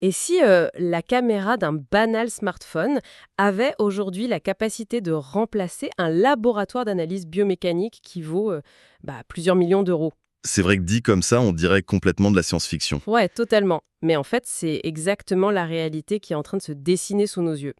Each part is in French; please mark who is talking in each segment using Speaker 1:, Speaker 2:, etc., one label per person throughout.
Speaker 1: Et si la caméra d'un banal smartphone avait aujourd'hui la capacité de remplacer un laboratoire d'analyse biomécanique qui vaut plusieurs millions d'euros?
Speaker 2: C'est vrai que dit comme ça, on dirait complètement de la science-fiction.
Speaker 1: Ouais, totalement. Mais en fait, c'est exactement la réalité qui est en train de se dessiner sous nos yeux.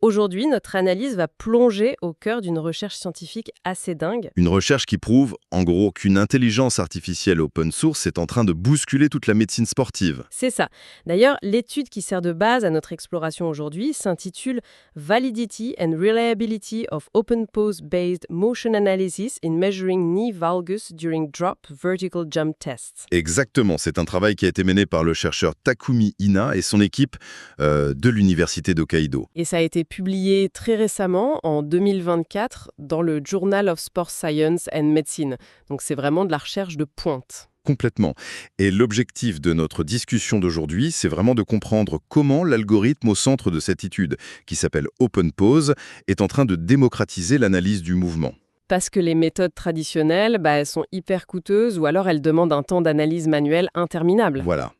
Speaker 1: Aujourd'hui, notre analyse va plonger au cœur d'une recherche scientifique assez dingue.
Speaker 2: Une recherche qui prouve, en gros, qu'une intelligence artificielle open source est en train de bousculer toute la médecine sportive.
Speaker 1: C'est ça. D'ailleurs, l'étude qui sert de base à notre exploration aujourd'hui s'intitule Validity and Reliability of Open Pose-Based Motion Analysis in Measuring Knee Valgus During Drop Vertical Jump Tests.
Speaker 2: Exactement, c'est un travail qui a été mené par le chercheur Takumi Ina et son équipe de l'université d'Hokkaido.
Speaker 1: Et ça a été publié très récemment, en 2024, dans le Journal of Sports Science and Medicine. Donc c'est vraiment de la recherche de pointe.
Speaker 2: Complètement. Et l'objectif de notre discussion d'aujourd'hui, c'est vraiment de comprendre comment l'algorithme au centre de cette étude, qui s'appelle Open Pose, est en train de démocratiser l'analyse du mouvement.
Speaker 1: Parce que les méthodes traditionnelles, elles sont hyper coûteuses ou alors elles demandent un temps d'analyse manuelle interminable.
Speaker 2: Voilà.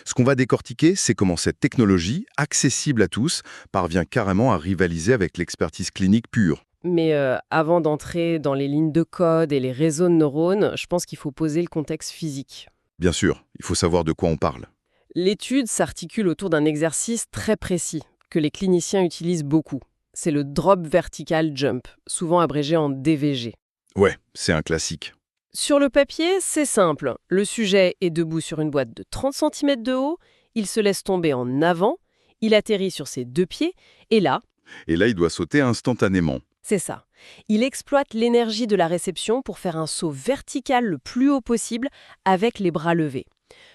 Speaker 2: Ce qu'on va décortiquer, c'est comment cette technologie, accessible à tous, parvient carrément à rivaliser avec l'expertise clinique pure.
Speaker 1: Mais avant d'entrer dans les lignes de code et les réseaux de neurones, je pense qu'il faut poser le contexte physique.
Speaker 2: Bien sûr, il faut savoir de quoi on parle.
Speaker 1: L'étude s'articule autour d'un exercice très précis que les cliniciens utilisent beaucoup. C'est le drop vertical jump, souvent abrégé en DVG.
Speaker 2: Ouais, c'est un classique.
Speaker 1: Sur le papier, c'est simple. Le sujet est debout sur une boîte de 30 cm de haut, il se laisse tomber en avant, il atterrit sur ses deux pieds, et là,
Speaker 2: Et là, il doit sauter instantanément.
Speaker 1: c'est ça. Il exploite l'énergie de la réception pour faire un saut vertical le plus haut possible avec les bras levés.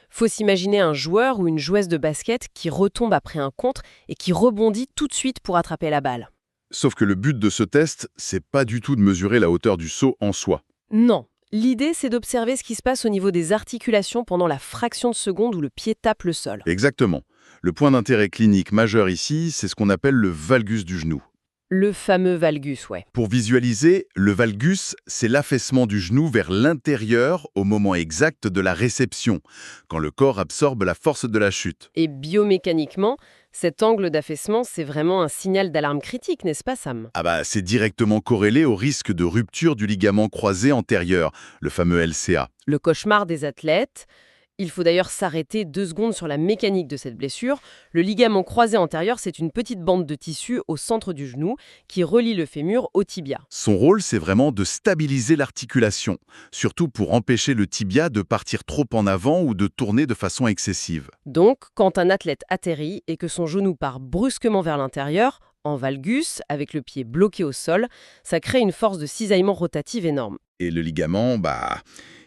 Speaker 1: Faut s'imaginer un joueur ou une joueuse de basket qui retombe après un contre et qui rebondit tout de suite pour attraper la balle.
Speaker 2: Sauf que le but de ce test, c'est pas du tout de mesurer la hauteur du saut en soi.
Speaker 1: Non. L'idée, c'est d'observer ce qui se passe au niveau des articulations pendant la fraction de seconde où le pied tape le sol.
Speaker 2: Exactement. Le point d'intérêt clinique majeur ici, c'est ce qu'on appelle le valgus du genou.
Speaker 1: Le fameux valgus, ouais.
Speaker 2: Pour visualiser, le valgus, c'est l'affaissement du genou vers l'intérieur au moment exact de la réception, quand le corps absorbe la force de la chute.
Speaker 1: Et biomécaniquement, cet angle d'affaissement, c'est vraiment un signal d'alarme critique, n'est-ce pas, Sam?
Speaker 2: Ah bah, c'est directement corrélé au risque de rupture du ligament croisé antérieur, le fameux LCA.
Speaker 1: Le cauchemar des athlètes. Il faut d'ailleurs s'arrêter 2 secondes sur la mécanique de cette blessure. Le ligament croisé antérieur, c'est une petite bande de tissu au centre du genou qui relie le fémur au tibia.
Speaker 2: Son rôle, c'est vraiment de stabiliser l'articulation, surtout pour empêcher le tibia de partir trop en avant ou de tourner de façon excessive.
Speaker 1: Donc, quand un athlète atterrit et que son genou part brusquement vers l'intérieur, en valgus, avec le pied bloqué au sol, ça crée une force de cisaillement rotative énorme.
Speaker 2: Et le ligament,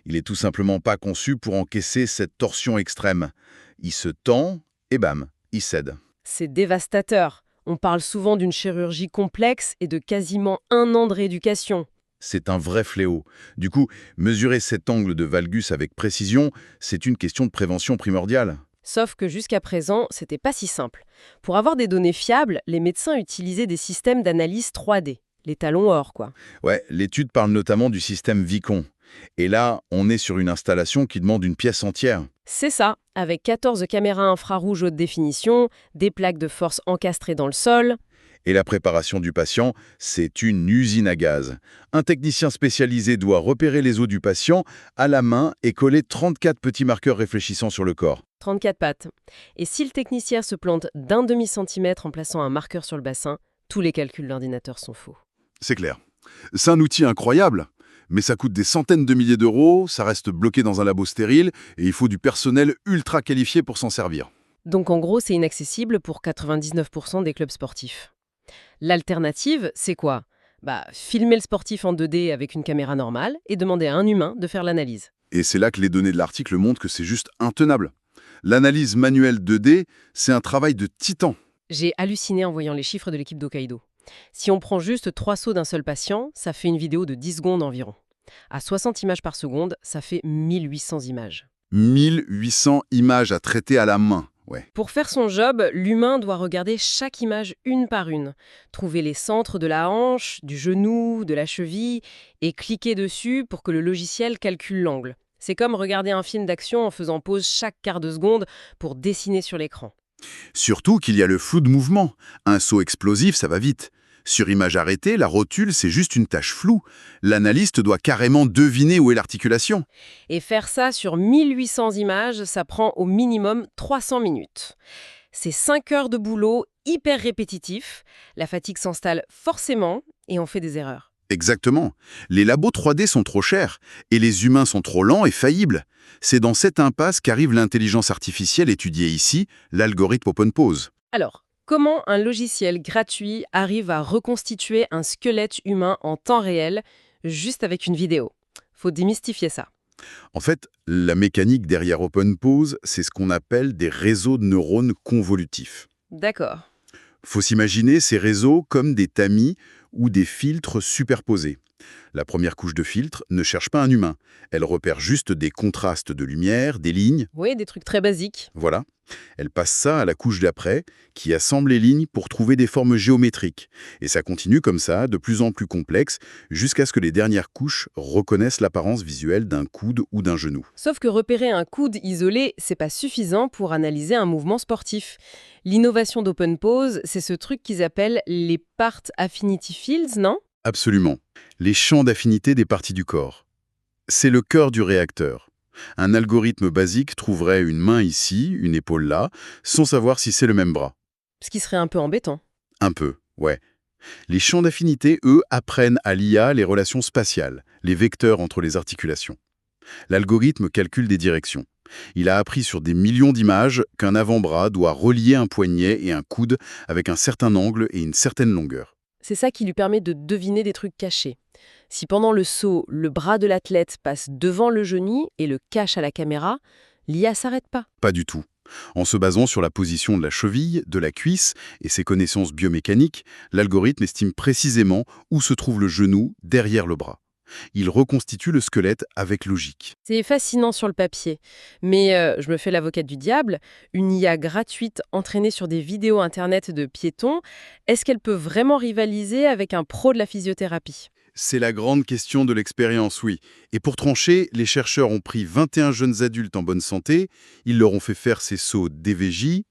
Speaker 2: il est tout simplement pas conçu pour encaisser cette torsion extrême. Il se tend et bam, il cède.
Speaker 1: C'est dévastateur. On parle souvent d'une chirurgie complexe et de quasiment 1 an de rééducation.
Speaker 2: C'est un vrai fléau. Du coup, mesurer cet angle de valgus avec précision, c'est une question de prévention primordiale.
Speaker 1: Sauf que jusqu'à présent, c'était pas si simple. Pour avoir des données fiables, les médecins utilisaient des systèmes d'analyse 3D. Les talons or, quoi.
Speaker 2: Ouais, l'étude parle notamment du système Vicon. Et là, on est sur une installation qui demande une pièce entière.
Speaker 1: C'est ça, avec 14 caméras infrarouges haute définition, des plaques de force encastrées dans le sol.
Speaker 2: Et la préparation du patient, c'est une usine à gaz. Un technicien spécialisé doit repérer les os du patient à la main et coller 34 petits marqueurs réfléchissants sur le corps.
Speaker 1: 34 pattes. Et si le technicien se plante d'un demi-centimètre en plaçant un marqueur sur le bassin, tous les calculs de l'ordinateur sont faux.
Speaker 2: C'est clair. C'est un outil incroyable, mais ça coûte des centaines de milliers d'euros, ça reste bloqué dans un labo stérile et il faut du personnel ultra qualifié pour s'en servir.
Speaker 1: Donc en gros, c'est inaccessible pour 99% des clubs sportifs. L'alternative, c'est quoi? Filmer le sportif en 2D avec une caméra normale et demander à un humain de faire l'analyse.
Speaker 2: Et c'est là que les données de l'article montrent que c'est juste intenable. L'analyse manuelle 2D, c'est un travail de titan.
Speaker 1: J'ai halluciné en voyant les chiffres de l'équipe d'Hokkaido. Si on prend juste 3 sauts d'un seul patient, ça fait une vidéo de 10 secondes environ. À 60 images par seconde, ça fait 1800 images.
Speaker 2: 1800 images à traiter à la main. Ouais.
Speaker 1: Pour faire son job, l'humain doit regarder chaque image une par une, trouver les centres de la hanche, du genou, de la cheville, et cliquer dessus pour que le logiciel calcule l'angle. C'est comme regarder un film d'action en faisant pause chaque quart de seconde pour dessiner sur l'écran.
Speaker 2: Surtout qu'il y a le flou de mouvement. Un saut explosif, ça va vite. Sur image arrêtée, la rotule, c'est juste une tache floue. L'analyste doit carrément deviner où est l'articulation.
Speaker 1: Et faire ça sur 1800 images, ça prend au minimum 300 minutes. C'est 5 heures de boulot hyper répétitif. La fatigue s'installe forcément et on fait des erreurs.
Speaker 2: Exactement. Les labos 3D sont trop chers et les humains sont trop lents et faillibles. C'est dans cette impasse qu'arrive l'intelligence artificielle étudiée ici, l'algorithme OpenPose.
Speaker 1: Alors, comment un logiciel gratuit arrive à reconstituer un squelette humain en temps réel, juste avec une vidéo? Faut démystifier ça.
Speaker 2: En fait, la mécanique derrière OpenPose, c'est ce qu'on appelle des réseaux de neurones convolutifs.
Speaker 1: D'accord.
Speaker 2: Faut s'imaginer ces réseaux comme des tamis ou des filtres superposés. La première couche de filtre ne cherche pas un humain. Elle repère juste des contrastes de lumière, des lignes.
Speaker 1: Oui, des trucs très basiques.
Speaker 2: Voilà. Elle passe ça à la couche d'après, qui assemble les lignes pour trouver des formes géométriques. Et ça continue comme ça, de plus en plus complexe, jusqu'à ce que les dernières couches reconnaissent l'apparence visuelle d'un coude ou d'un genou.
Speaker 1: Sauf que repérer un coude isolé, c'est pas suffisant pour analyser un mouvement sportif. L'innovation d'OpenPose, c'est ce truc qu'ils appellent les Part Affinity Fields, non?
Speaker 2: Absolument. Les champs d'affinité des parties du corps. C'est le cœur du réacteur. Un algorithme basique trouverait une main ici, une épaule là, sans savoir si c'est le même bras.
Speaker 1: Ce qui serait un peu embêtant.
Speaker 2: Un peu, ouais. Les champs d'affinité, eux, apprennent à l'IA les relations spatiales, les vecteurs entre les articulations. L'algorithme calcule des directions. Il a appris sur des millions d'images qu'un avant-bras doit relier un poignet et un coude avec un certain angle et une certaine longueur.
Speaker 1: C'est ça qui lui permet de deviner des trucs cachés. Si pendant le saut, le bras de l'athlète passe devant le genou et le cache à la caméra, l'IA s'arrête pas.
Speaker 2: Pas du tout. En se basant sur la position de la cheville, de la cuisse et ses connaissances biomécaniques, l'algorithme estime précisément où se trouve le genou derrière le bras. Il reconstitue le squelette avec logique.
Speaker 1: C'est fascinant sur le papier, mais je me fais l'avocate du diable. Une IA gratuite entraînée sur des vidéos internet de piétons, est-ce qu'elle peut vraiment rivaliser avec un pro de la physiothérapie?
Speaker 2: C'est la grande question de l'expérience, oui. Et pour trancher, les chercheurs ont pris 21 jeunes adultes en bonne santé, ils leur ont fait faire ces sauts DVJ.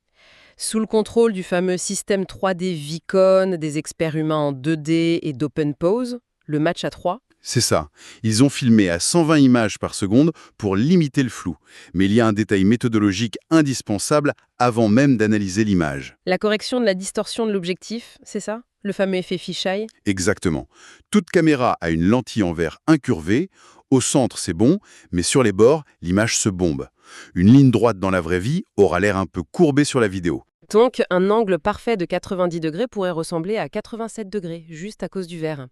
Speaker 1: Sous le contrôle du fameux système 3D Vicon, des experts humains en 2D et d'OpenPose, le match à 3.
Speaker 2: C'est ça. Ils ont filmé à 120 images par seconde pour limiter le flou. Mais il y a un détail méthodologique indispensable avant même d'analyser l'image.
Speaker 1: La correction de la distorsion de l'objectif, c'est ça? Le fameux effet fisheye?
Speaker 2: Exactement. Toute caméra a une lentille en verre incurvée. Au centre, c'est bon, mais sur les bords, l'image se bombe. Une ligne droite dans la vraie vie aura l'air un peu courbée sur la vidéo.
Speaker 1: Donc, un angle parfait de 90 degrés pourrait ressembler à 87 degrés, juste à cause du verre.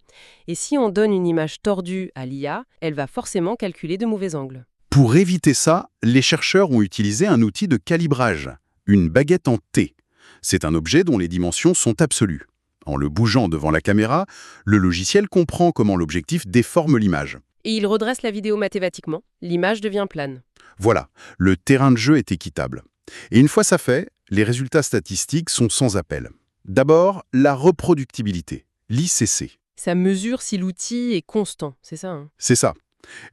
Speaker 1: Et si on donne une image tordue à l'IA, elle va forcément calculer de mauvais angles.
Speaker 2: Pour éviter ça, les chercheurs ont utilisé un outil de calibrage, une baguette en T. C'est un objet dont les dimensions sont absolues. En le bougeant devant la caméra, le logiciel comprend comment l'objectif déforme l'image.
Speaker 1: Et il redresse la vidéo mathématiquement. L'image devient plane.
Speaker 2: Voilà, le terrain de jeu est équitable. Et une fois ça fait, les résultats statistiques sont sans appel. D'abord, la reproductibilité, l'ICC.
Speaker 1: Ça mesure si l'outil est constant, c'est ça, hein?
Speaker 2: C'est ça.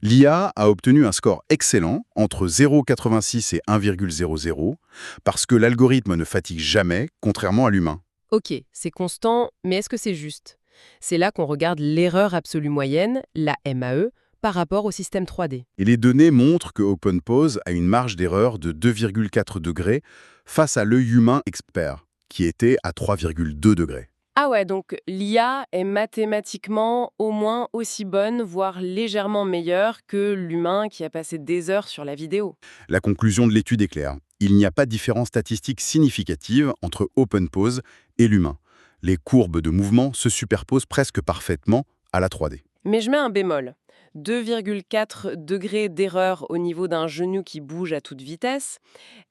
Speaker 2: L'IA a obtenu un score excellent, entre 0,86 et 1,00, parce que l'algorithme ne fatigue jamais, contrairement à l'humain.
Speaker 1: Ok, c'est constant, mais est-ce que c'est juste? C'est là qu'on regarde l'erreur absolue moyenne, la MAE, par rapport au système 3D.
Speaker 2: Et les données montrent que OpenPose a une marge d'erreur de 2,4 degrés face à l'œil humain expert, qui était à 3,2 degrés.
Speaker 1: Ah ouais, donc l'IA est mathématiquement au moins aussi bonne, voire légèrement meilleure que l'humain qui a passé des heures sur la vidéo.
Speaker 2: La conclusion de l'étude est claire. Il n'y a pas de différence statistique significative entre OpenPose et l'humain. Les courbes de mouvement se superposent presque parfaitement à la 3D.
Speaker 1: Mais je mets un bémol. 2,4 degrés d'erreur au niveau d'un genou qui bouge à toute vitesse.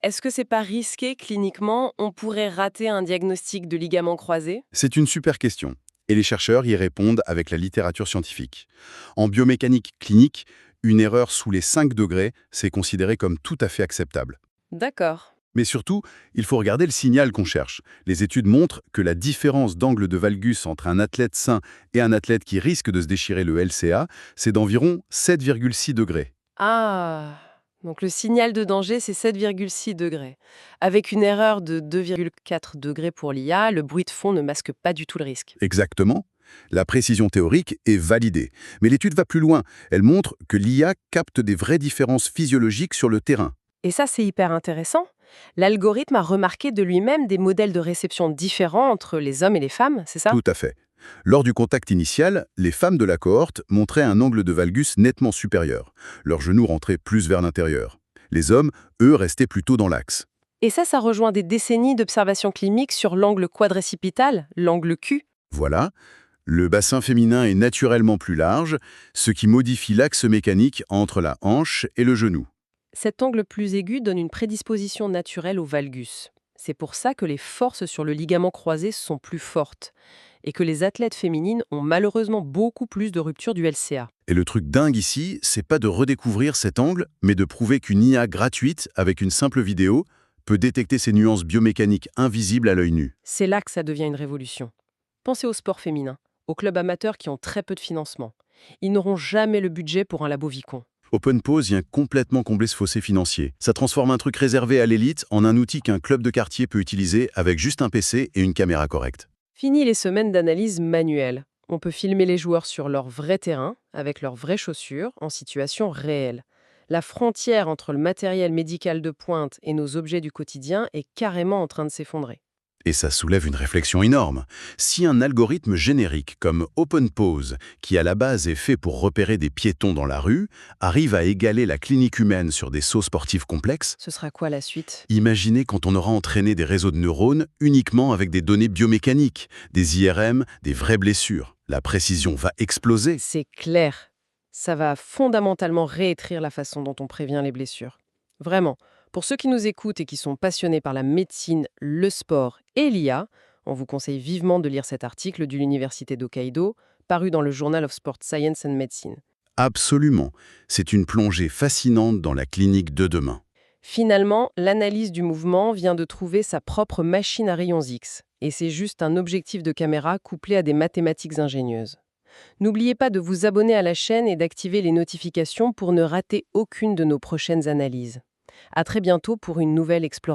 Speaker 1: Est-ce que c'est pas risqué cliniquement? On pourrait rater un diagnostic de ligament croisé?
Speaker 2: C'est une super question. Et les chercheurs y répondent avec la littérature scientifique. En biomécanique clinique, une erreur sous les 5 degrés, c'est considéré comme tout à fait acceptable.
Speaker 1: D'accord.
Speaker 2: Mais surtout, il faut regarder le signal qu'on cherche. Les études montrent que la différence d'angle de valgus entre un athlète sain et un athlète qui risque de se déchirer le LCA, c'est d'environ 7,6 degrés.
Speaker 1: Ah, Donc le signal de danger, c'est 7,6 degrés. Avec une erreur de 2,4 degrés pour l'IA, le bruit de fond ne masque pas du tout le risque.
Speaker 2: Exactement. La précision théorique est validée. Mais l'étude va plus loin. Elle montre que l'IA capte des vraies différences physiologiques sur le terrain.
Speaker 1: Et ça, c'est hyper intéressant. L'algorithme a remarqué de lui-même des modèles de réception différents entre les hommes et les femmes, c'est ça?
Speaker 2: Tout à fait. Lors du contact initial, les femmes de la cohorte montraient un angle de valgus nettement supérieur. Leurs genoux rentraient plus vers l'intérieur. Les hommes, eux, restaient plutôt dans l'axe.
Speaker 1: Et ça rejoint des décennies d'observations cliniques sur l'angle quadrécipital, l'angle Q.
Speaker 2: Voilà. Le bassin féminin est naturellement plus large, ce qui modifie l'axe mécanique entre la hanche et le genou.
Speaker 1: Cet angle plus aigu donne une prédisposition naturelle au valgus. C'est pour ça que les forces sur le ligament croisé sont plus fortes et que les athlètes féminines ont malheureusement beaucoup plus de ruptures du LCA.
Speaker 2: Et le truc dingue ici, c'est pas de redécouvrir cet angle, mais de prouver qu'une IA gratuite, avec une simple vidéo, peut détecter ces nuances biomécaniques invisibles à l'œil nu.
Speaker 1: C'est là que ça devient une révolution. Pensez au sport féminin, aux clubs amateurs qui ont très peu de financement. Ils n'auront jamais le budget pour un labo Vicon.
Speaker 2: OpenPose vient complètement combler ce fossé financier. Ça transforme un truc réservé à l'élite en un outil qu'un club de quartier peut utiliser avec juste un PC et une caméra correcte.
Speaker 1: Fini les semaines d'analyse manuelle. On peut filmer les joueurs sur leur vrai terrain, avec leurs vraies chaussures, en situation réelle. La frontière entre le matériel médical de pointe et nos objets du quotidien est carrément en train de s'effondrer.
Speaker 2: Et ça soulève une réflexion énorme. Si un algorithme générique comme OpenPose, qui à la base est fait pour repérer des piétons dans la rue, arrive à égaler la clinique humaine sur des sauts sportifs complexes,
Speaker 1: Ce sera quoi la suite?
Speaker 2: imaginez quand on aura entraîné des réseaux de neurones uniquement avec des données biomécaniques, des IRM, des vraies blessures. La précision va exploser.
Speaker 1: C'est clair. Ça va fondamentalement réécrire la façon dont on prévient les blessures. Vraiment. Pour ceux qui nous écoutent et qui sont passionnés par la médecine, le sport et l'IA, on vous conseille vivement de lire cet article de l'Université d'Hokkaido, paru dans le Journal of Sport Science and Medicine.
Speaker 2: Absolument. C'est une plongée fascinante dans la clinique de demain.
Speaker 1: Finalement, l'analyse du mouvement vient de trouver sa propre machine à rayons X. Et c'est juste un objectif de caméra couplé à des mathématiques ingénieuses. N'oubliez pas de vous abonner à la chaîne et d'activer les notifications pour ne rater aucune de nos prochaines analyses. À très bientôt pour une nouvelle exploration.